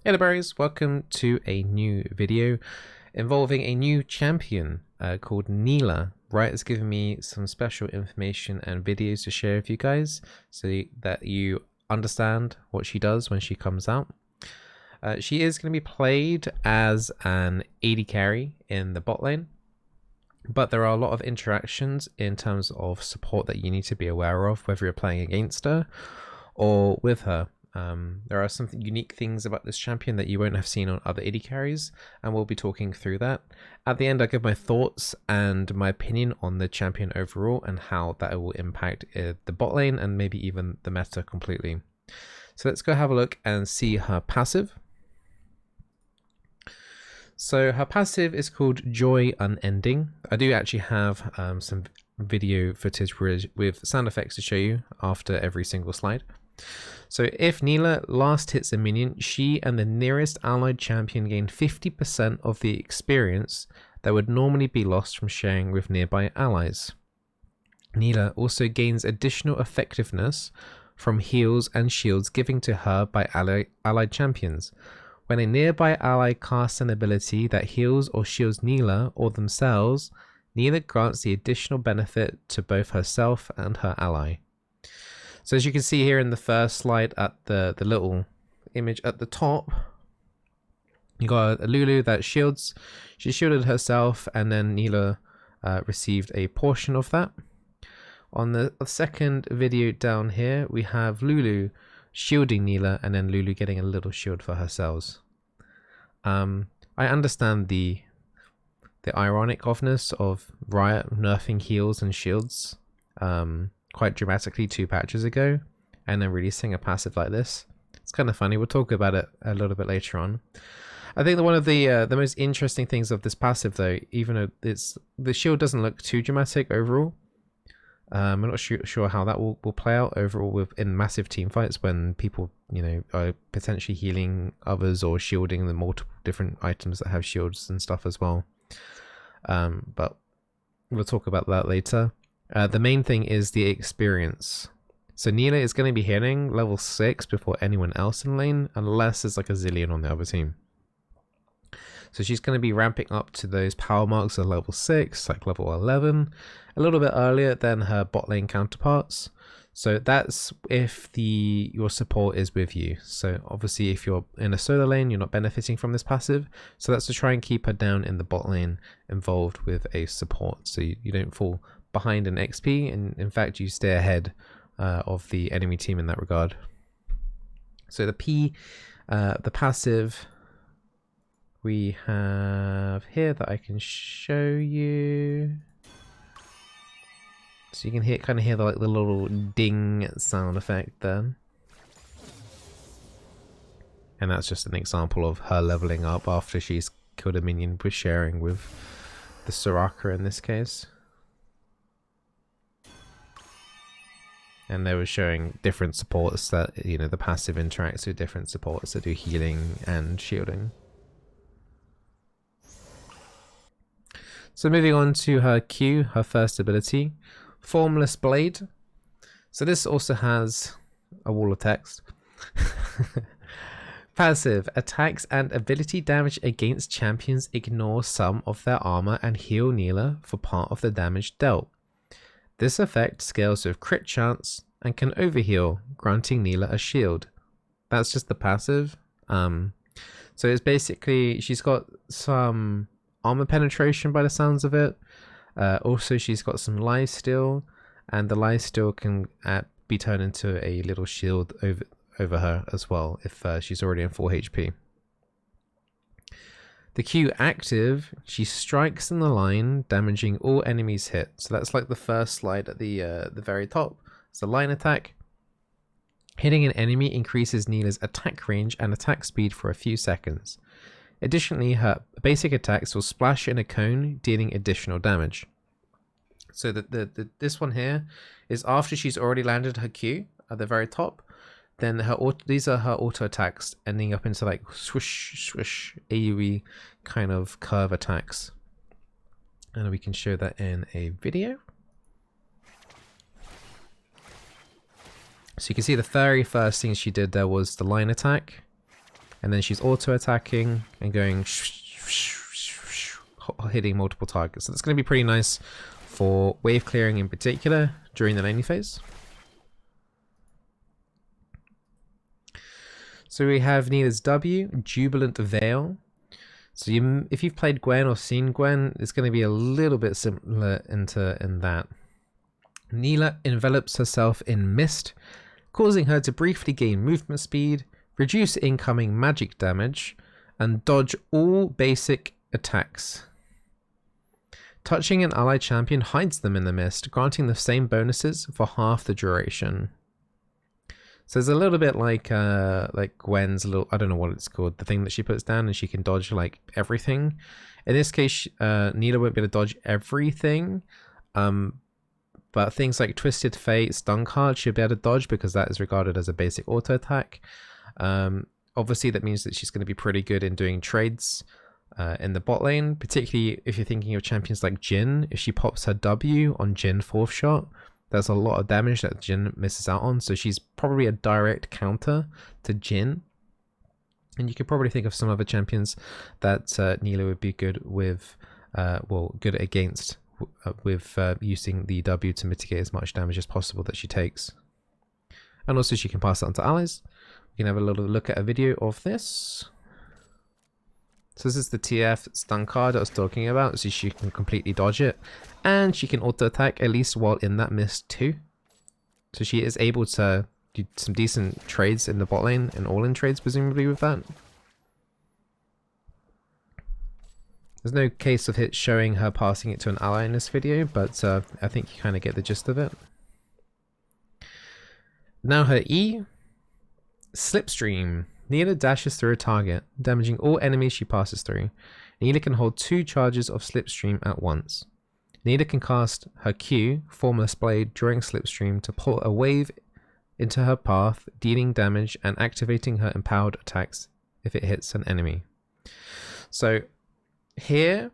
Hey there, berries, welcome to a new video involving a new champion called Nilah. Riot has given me some special information and videos to share with you guys so that you understand what she does when she comes out. She is going to be played as an AD carry in the bot lane, but there are a lot of interactions in terms of support that you need to be aware of, whether you're playing against her or with her. There are some unique things about this champion that you won't have seen on other AD carries, and we'll be talking through that. At the end, I give my thoughts and my opinion on the champion overall and how that will impact the bot lane and maybe even the meta completely. So let's go have a look and see her passive. So her passive is called Joy Unending. I do actually have some video footage with sound effects to show you after every single slide. So if Nilah last hits a minion, she and the nearest allied champion gain 50% of the experience that would normally be lost from sharing with nearby allies. Nilah also gains additional effectiveness from heals and shields given to her by allied champions. When a nearby ally casts an ability that heals or shields Nilah or themselves, Nilah grants the additional benefit to both herself and her ally. So as you can see here in the first slide at the little image at the top, you got a Lulu that shields. She shielded herself, and then Nilah received a portion of that. On the second video down here, we have Lulu shielding Nilah, and then Lulu getting a little shield for herself. I understand the ironic ofness of Riot nerfing heals and shields quite dramatically 2 patches ago, and then releasing a passive like this. It's kind of funny. We'll talk about it a little bit later on. I think that one of the most interesting things of this passive, though, even though the shield doesn't look too dramatic overall, I'm not sure how that will play out overall in massive team fights when people, are potentially healing others or shielding the multiple different items that have shields and stuff as well. But we'll talk about that later. The main thing is the experience. So Nilah is going to be hitting level 6 before anyone else in lane, unless there's like a zillion on the other team. So she's going to be ramping up to those power marks of level 6, like level 11, a little bit earlier than her bot lane counterparts. So that's if your support is with you. So obviously if you're in a solo lane, you're not benefiting from this passive. So that's to try and keep her down in the bot lane involved with a support, so you don't fall behind an XP, and in fact you stay ahead of the enemy team in that regard. So the passive we have here that I can show you. So you can kind of hear the little ding sound effect there. And that's just an example of her leveling up after she's killed a minion with sharing with the Soraka in this case. And they were showing different supports that, the passive interacts with different supports that do healing and shielding. So moving on to her Q, her first ability, Formless Blade. So this also has a wall of text. Passive, attacks and ability damage against champions ignore some of their armor and heal Nilah for part of the damage dealt. This effect scales with crit chance and can overheal, granting Nilah a shield. That's just the passive. So it's basically, she's got some armor penetration by the sounds of it. Also, she's got some lifesteal, and the lifesteal can be turned into a little shield over her as well if she's already in full HP. The Q active, she strikes in the line, damaging all enemies hit. So that's like the first slide at the very top. It's the line attack. Hitting an enemy increases Nilah's attack range and attack speed for a few seconds. Additionally, her basic attacks will splash in a cone, dealing additional damage. So this one here is after she's already landed her Q at the very top. Then these are her auto attacks, ending up into like swoosh swoosh AoE kind of curve attacks, and we can show that in a video. So you can see the very first thing she did there was the line attack, and then she's auto attacking and going hitting multiple targets. So that's going to be pretty nice for wave clearing in particular during the laning phase. So we have Nilah's W, Jubilant Veil. So if you've played Gwen or seen Gwen, it's going to be a little bit similar in that. Nilah envelops herself in mist, causing her to briefly gain movement speed, reduce incoming magic damage, and dodge all basic attacks. Touching an ally champion hides them in the mist, granting the same bonuses for half the duration. So it's a little bit like Gwen's little, I don't know what it's called, the thing that she puts down and she can dodge like everything. In this case, Nilah won't be able to dodge everything, but things like Twisted Fate, Stun Card, she'll be able to dodge because that is regarded as a basic auto attack. Obviously that means that she's going to be pretty good in doing trades in the bot lane, particularly if you're thinking of champions like Jhin. If she pops her W on Jhin 4th shot, there's a lot of damage that Jhin misses out on, so she's probably a direct counter to Jhin. And you could probably think of some other champions that Nilah would be good with, good against, with using the W to mitigate as much damage as possible that she takes. And also she can pass it on to allies. We can have a little look at a video of this. So this is the TF stun card I was talking about, so she can completely dodge it. And she can auto attack at least while in that mist too. So she is able to do some decent trades in the bot lane and all-in trades presumably with that. There's no case of it showing her passing it to an ally in this video, but I think you kind of get the gist of it. Now her E, Slipstream. Nilah dashes through a target, damaging all enemies she passes through. Nilah can hold 2 charges of Slipstream at once. Nilah can cast her Q, Formless Blade, during Slipstream to pull a wave into her path, dealing damage and activating her empowered attacks if it hits an enemy. So here,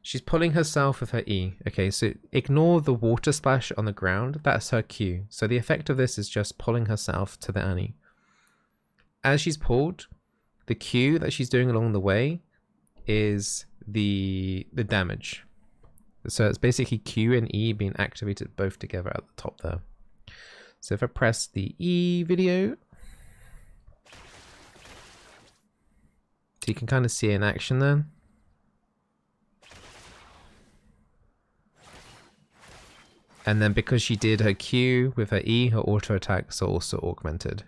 she's pulling herself with her E. Okay, so ignore the water splash on the ground. That's her Q. So the effect of this is just pulling herself to the Annie. As she's pulled, the Q that she's doing along the way is the damage. So it's basically Q and E being activated both together at the top there. So if I press the E video, so you can kind of see it in action there. And then because she did her Q with her E, her auto attacks are also augmented.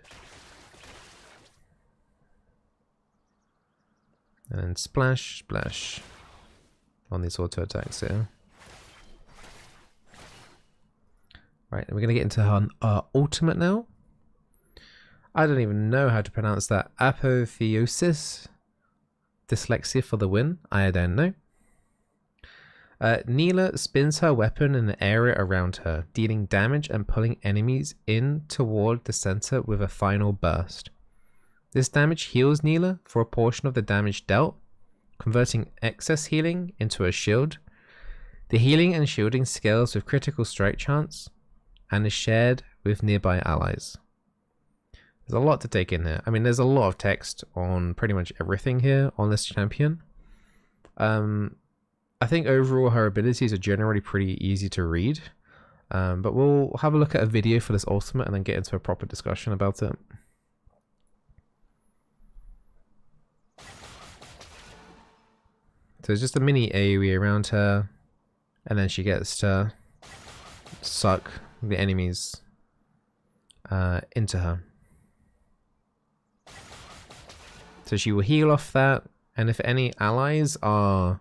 And then splash, splash on these auto attacks here. Right, and we're going to get into her ultimate now. I don't even know how to pronounce that. Apotheosis. Dyslexia for the win. I don't know. Nilah spins her weapon in the area around her, dealing damage and pulling enemies in toward the center with a final burst. This damage heals Nilah for a portion of the damage dealt, converting excess healing into a shield. The healing and shielding scales with critical strike chance and is shared with nearby allies. There's a lot to take in here. I mean, there's a lot of text on pretty much everything here on this champion. I think overall her abilities are generally pretty easy to read, but we'll have a look at a video for this ultimate and then get into a proper discussion about it. So it's just a mini AoE around her, and then she gets to suck the enemies into her. So she will heal off that, and if any allies are...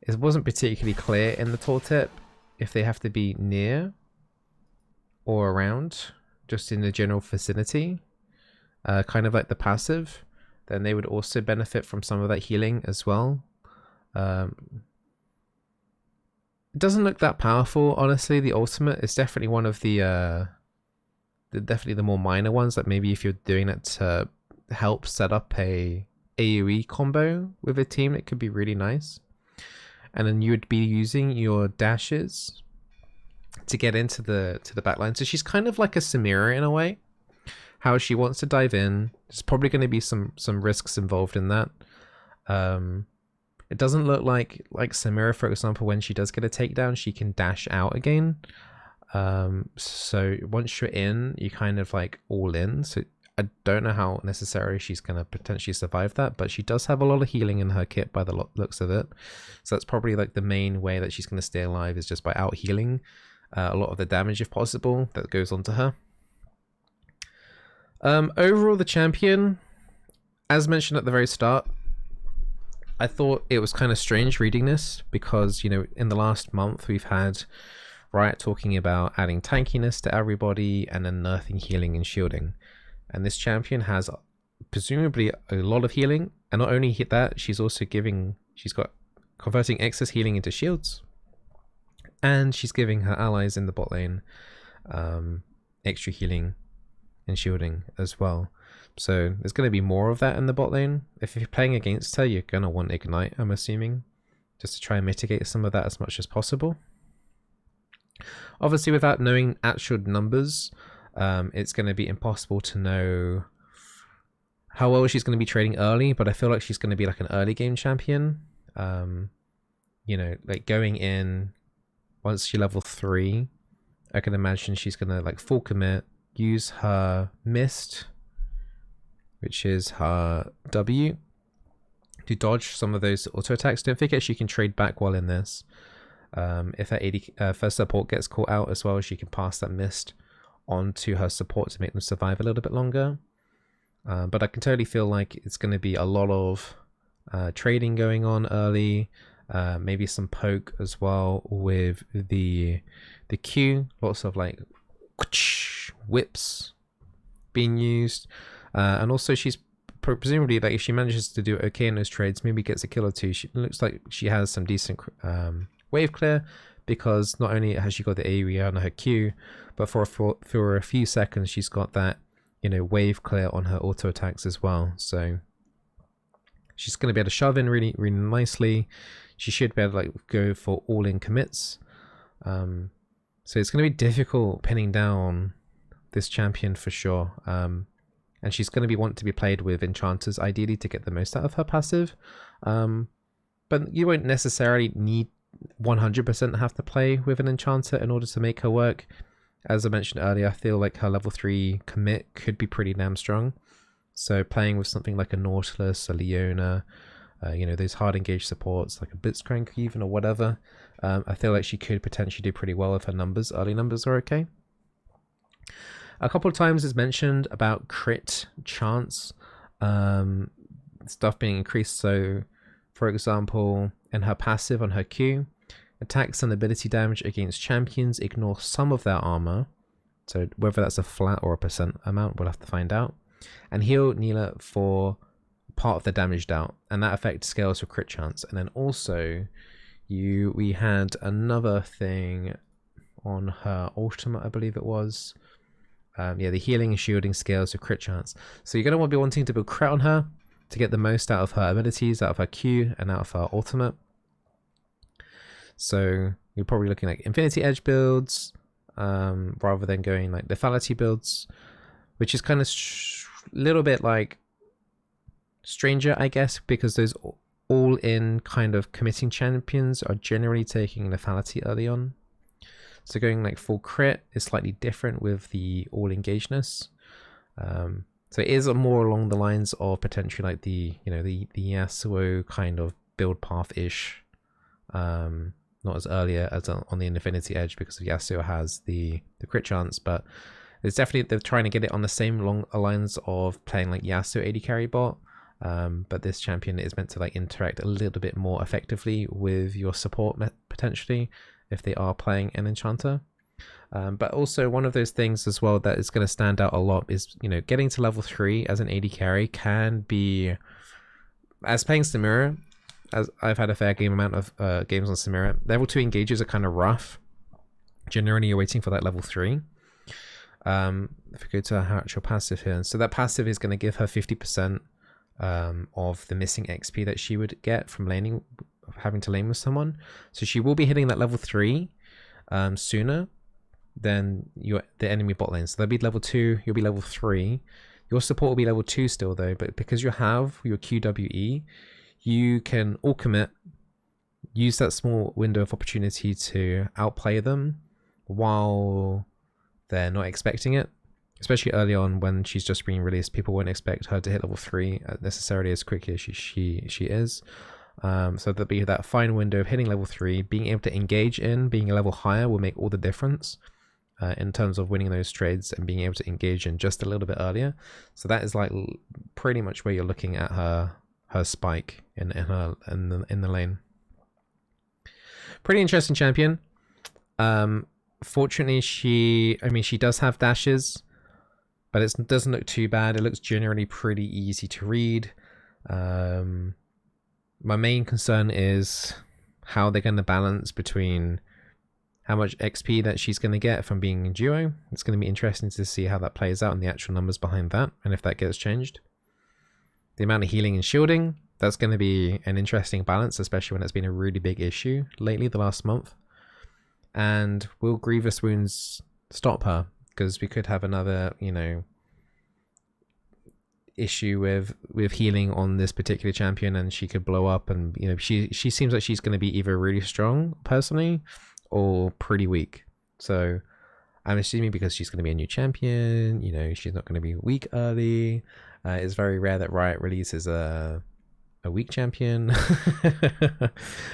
It wasn't particularly clear in the tooltip if they have to be near or around, just in the general vicinity, kind of like the passive, then they would also benefit from some of that healing as well. It doesn't look that powerful, honestly. The ultimate is definitely one of the definitely the more minor ones, that maybe if you're doing it to help set up a AoE combo with a team, it could be really nice. And then you would be using your dashes to get into the backline. So she's kind of like a Samira in a way. How she wants to dive in, There's probably going to be some risks involved in that. It doesn't look like Samira, for example, when she does get a takedown, she can dash out again. So once you're in, you kind of like all in. So I don't know how necessarily she's going to potentially survive that, but she does have a lot of healing in her kit by the looks of it. So that's probably like the main way that she's going to stay alive, is just by out healing a lot of the damage, if possible, that goes onto her. Overall, the champion, as mentioned at the very start, I thought it was kind of strange reading this, because, you know, in the last month we've had Riot talking about adding tankiness to everybody and then nerfing healing and shielding. And this champion has presumably a lot of healing, and not only hit that, she's got converting excess healing into shields, and she's giving her allies in the bot lane extra healing and shielding as well. So there's going to be more of that in the bot lane. If you're playing against her, you're going to want Ignite, I'm assuming, just to try and mitigate some of that as much as possible. Obviously, without knowing actual numbers, it's going to be impossible to know how well she's going to be trading early, but I feel like she's going to be like an early game champion. You know, like going in, once you're level 3, I can imagine she's going to like full commit, use her Mist, which is her W, to dodge some of those auto attacks. Don't forget she can trade back while in this. If her first support gets caught out as well, she can pass that Mist on to her support to make them survive a little bit longer. But I can totally feel like it's going to be a lot of trading going on early, maybe some poke as well with the Q, lots of like whips being used. And also she's presumably, like, if she manages to do okay in those trades, maybe gets a kill or two, she looks like she has some decent wave clear, because not only has she got the AoE on her Q, but for a few seconds she's got that, you know, wave clear on her auto attacks as well. So she's going to be able to shove in really nicely. She should be able to like go for all in commits. So it's going to be difficult pinning down this champion for sure. And she's going to want to be played with enchanters ideally to get the most out of her passive. But you won't necessarily need 100% have to play with an enchanter in order to make her work. As I mentioned earlier, I feel like her level 3 commit could be pretty damn strong. So playing with something like a Nautilus, a Leona, you know, those hard engaged supports like a Blitzcrank even, or whatever, I feel like she could potentially do pretty well if her numbers, early numbers, are okay. A couple of times it's mentioned about crit chance stuff being increased. So for example, in her passive on her Q, attacks and ability damage against champions ignore some of their armor. So whether that's a flat or a percent amount, we'll have to find out. And heal Nilah for part of the damage dealt, and that effect scales for crit chance. And then also we had another thing on her ultimate, I believe it was. Yeah, the healing and shielding scales with crit chance. So you're going to be wanting to build crit on her to get the most out of her abilities, out of her Q, and out of her ultimate. So you're probably looking like Infinity Edge builds, rather than going like lethality builds, which is kind of a little bit like stranger, I guess, because those all-in kind of committing champions are generally taking lethality early on. So going like full crit is slightly different with the all-engageness. So it is more along the lines of potentially like the, you know, the Yasuo kind of build path-ish. Not as earlier as on the Infinity Edge, because Yasuo has the crit chance, but it's definitely, they're trying to get it on the same long lines of playing like Yasuo AD carry bot. But this champion is meant to like interact a little bit more effectively with your support potentially if they are playing an enchanter. But also one of those things as well that is going to stand out a lot is, you know, getting to level 3 as an AD carry can be, as playing Samira, as I've had a fair amount of games on Samira, level 2 engages are kind of rough. Generally you're waiting for that level 3. If we go to her actual passive here, so that passive is going to give her 50% of the missing XP that she would get from laning, having to lane with someone. So she will be hitting that level 3 sooner than the enemy bot lane. So they'll be level 2, you'll be level 3. Your support will be level 2 still though, but because you have your QWE, you can all commit, use that small window of opportunity to outplay them while they're not expecting it. Especially early on when she's just being released, people won't expect her to hit level 3 necessarily as quickly as she is. So there'll be that fine window of hitting level 3, being able to engage in, being a level higher will make all the difference in terms of winning those trades and being able to engage in just a little bit earlier. So that is like pretty much where you're looking at her spike in the lane. Pretty interesting champion. Fortunately, she does have dashes, but it doesn't look too bad. It looks generally pretty easy to read. My main concern is how they're going to balance between how much XP that she's going to get from being in duo. It's going to be interesting to see how that plays out and the actual numbers behind that, and if that gets changed. The amount of healing and shielding, that's going to be an interesting balance, especially when it's been a really big issue lately, the last month. And will Grievous Wounds stop her? Because we could have another, you know, issue with healing on this particular champion, and she could blow up, and you know, she seems like she's going to be either really strong personally or pretty weak. So I'm assuming because she's going to be a new champion, you know, she's not going to be weak early. It's very rare that Riot releases a weak champion.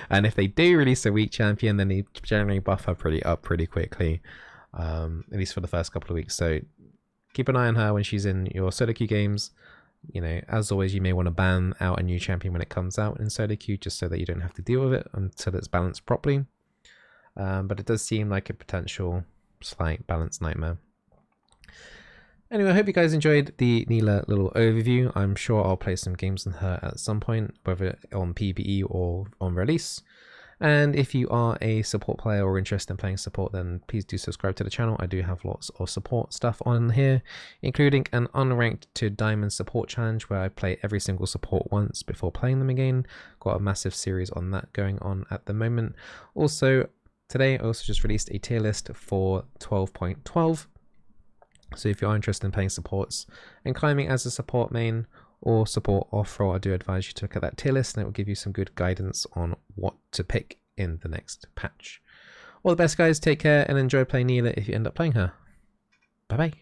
And if they do release a weak champion, then they generally buff her pretty quickly, at least for the first couple of weeks. So keep an eye on her when she's in your solo queue games. You know, as always, you may want to ban out a new champion when it comes out in solo queue, just so that you don't have to deal with it until it's balanced properly. But it does seem like a potential slight balance nightmare. Anyway, I hope you guys enjoyed the Nilah little overview. I'm sure I'll play some games on her at some point, whether on PvE or on release. And if you are a support player or interested in playing support, then please do subscribe to the channel. I do have lots of support stuff on here, including an unranked to diamond support challenge where I play every single support once before playing them again. Got a massive series on that going on at the moment. Also, today I also just released a tier list for 12.12. So if you are interested in playing supports and climbing as a support main or support off-roll, I do advise you to look at that tier list, and it will give you some good guidance on what to pick in the next patch. All the best, guys. Take care and enjoy playing Nilah if you end up playing her. Bye bye.